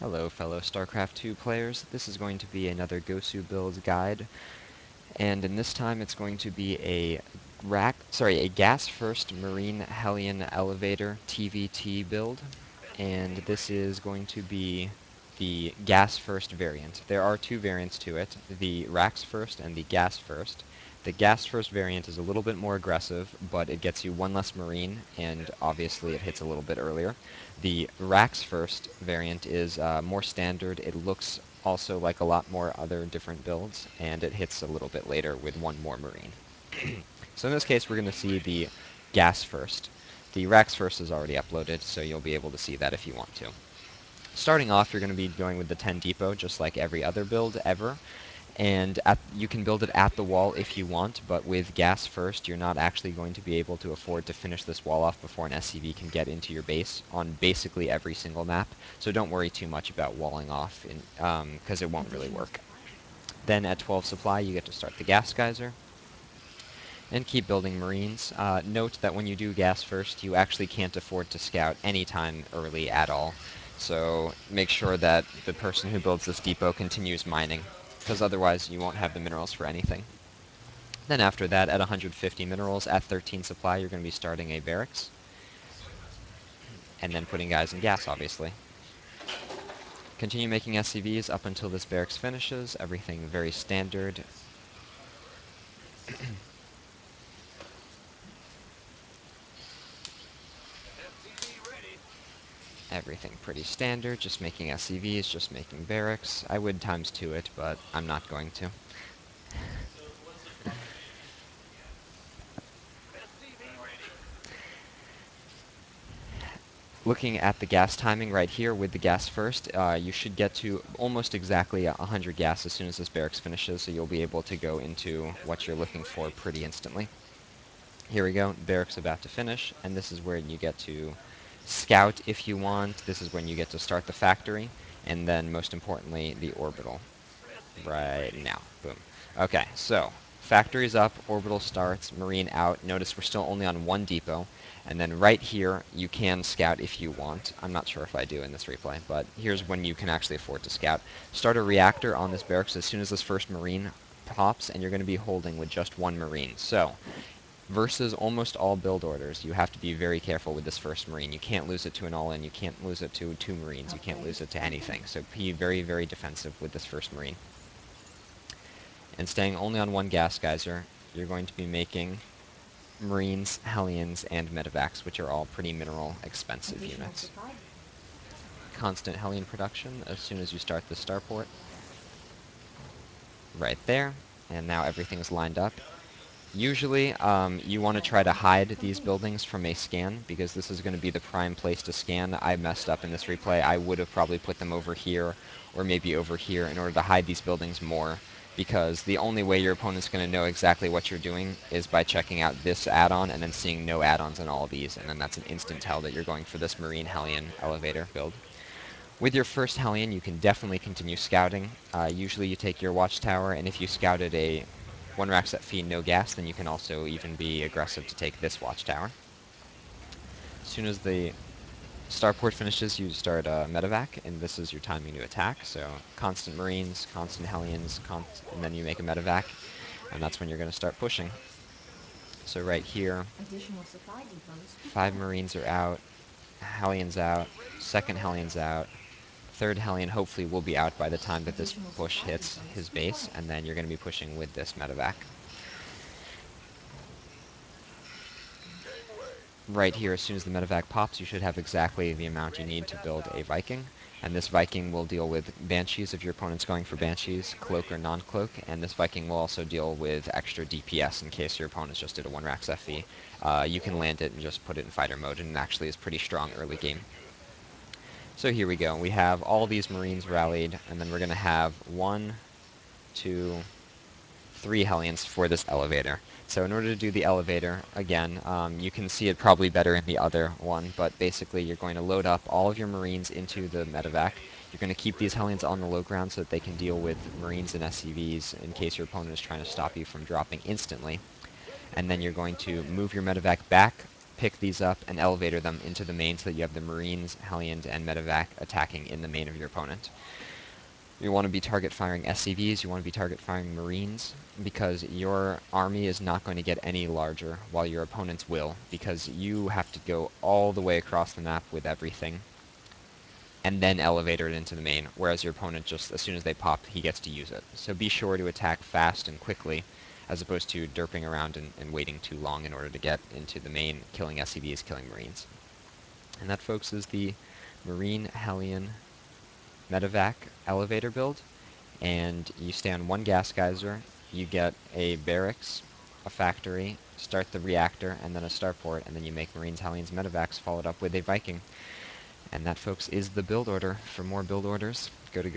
Hello fellow StarCraft 2 players, this is going to be another IMBAbuilds guide, and in this time it's going to be a gas-first Marine Hellion elevator TVT build, and this is going to be the gas-first variant. There are two variants to it, the racks first and the gas first. The gas first variant is a little bit more aggressive, but it gets you one less Marine, and obviously it hits a little bit earlier. The racks first variant is more standard. It looks also like a lot more other different builds, and it hits a little bit later with one more Marine. So in this case, we're going to see the gas first. The racks first is already uploaded, so you'll be able to see that if you want to. Starting off, you're going to be going with the 10 depot, just like every other build ever. And you can build it at the wall if you want, but with gas first, you're not actually going to be able to afford to finish this wall off before an SCV can get into your base on basically every single map. So don't worry too much about walling off, because it won't really work. Then at 12 supply, you get to start the gas geyser and keep building Marines. Note that when you do gas first, you actually can't afford to scout anytime early at all. So make sure that the person who builds this depot continues mining, because otherwise you won't have the minerals for anything. Then after that, at 150 minerals, at 13 supply, you're going to be starting a barracks, and then putting guys in gas, obviously. Continue making SCVs up until this barracks finishes, everything very standard. Everything pretty standard, just making SCVs, just making barracks. I would ×2 it, but I'm not going to. Looking at the gas timing right here with the gas first, you should get to almost exactly 100 gas as soon as this barracks finishes, so you'll be able to go into what you're looking for pretty instantly. Here we go, barracks about to finish, and this is where you get to scout if you want. This is when you get to start the factory, and then most importantly, the orbital. Right now. Boom. Okay, so factory's up, orbital starts, marine out. Notice we're still only on one depot. And then right here, you can scout if you want. I'm not sure if I do in this replay, but here's when you can actually afford to scout. Start a reactor on this barracks as soon as this first marine pops, and you're going to be holding with just one marine. So, versus almost all build orders, you have to be very careful with this first marine. You can't lose it to an all-in, you can't lose it to two marines, you can't lose it to anything. So be very, very defensive with this first marine. And staying only on one gas geyser, you're going to be making Marines, Hellions, and Medevacs, which are all pretty mineral expensive units. Constant Hellion production as soon as you start the starport. Right there. And now everything's lined up. Usually, you want to try to hide these buildings from a scan, because this is going to be the prime place to scan. I messed up in this replay. I would have probably put them over here, or maybe over here, in order to hide these buildings more, because the only way your opponent's going to know exactly what you're doing is by checking out this add-on, and then seeing no add-ons on all of these, and then that's an instant tell that you're going for this Marine Hellion elevator build. With your first Hellion, you can definitely continue scouting. Usually you take your watchtower, and if you scouted a one rack set fee, no gas, then you can also even be aggressive to take this watchtower. As soon as the starport finishes, you start a medevac, and this is your timing to attack. So constant Marines, constant Hellions, and then you make a medevac, and that's when you're going to start pushing. So right here, 5 Marines are out, Hellion's out, second Hellion's out, third Hellion hopefully will be out by the time that this push hits his base, and then you're going to be pushing with this medevac. Right here, as soon as the medevac pops, you should have exactly the amount you need to build a Viking. And this Viking will deal with Banshees if your opponent's going for Banshees, Cloak or non-Cloak, and this Viking will also deal with extra DPS in case your opponent's just did a 1-rack FE. You can land it and just put it in fighter mode, and it actually is pretty strong early game. So here we go. We have all these Marines rallied, and then we're going to have 1, 2, 3 Hellions for this elevator. So in order to do the elevator, again, you can see it probably better in the other one, but basically you're going to load up all of your Marines into the medevac. You're going to keep these Hellions on the low ground so that they can deal with Marines and SCVs in case your opponent is trying to stop you from dropping instantly. And then you're going to move your medevac back pick these up and elevator them into the main so that you have the Marines, Hellions, and Medevac attacking in the main of your opponent. You want to be target firing SCVs, you want to be target firing Marines, because your army is not going to get any larger, while your opponent's will, because you have to go all the way across the map with everything, and then elevator it into the main, whereas your opponent just, as soon as they pop, he gets to use it. So be sure to attack fast and quickly, as opposed to derping around and waiting too long in order to get into the main, killing SCVs, killing Marines. And that, folks, is the Marine Hellion Medevac elevator build. And you stay on one gas geyser, you get a barracks, a factory, start the reactor, and then a starport, and then you make Marines, Hellions, Medevacs, followed up with a Viking. And that, folks, is the build order. For more build orders, go to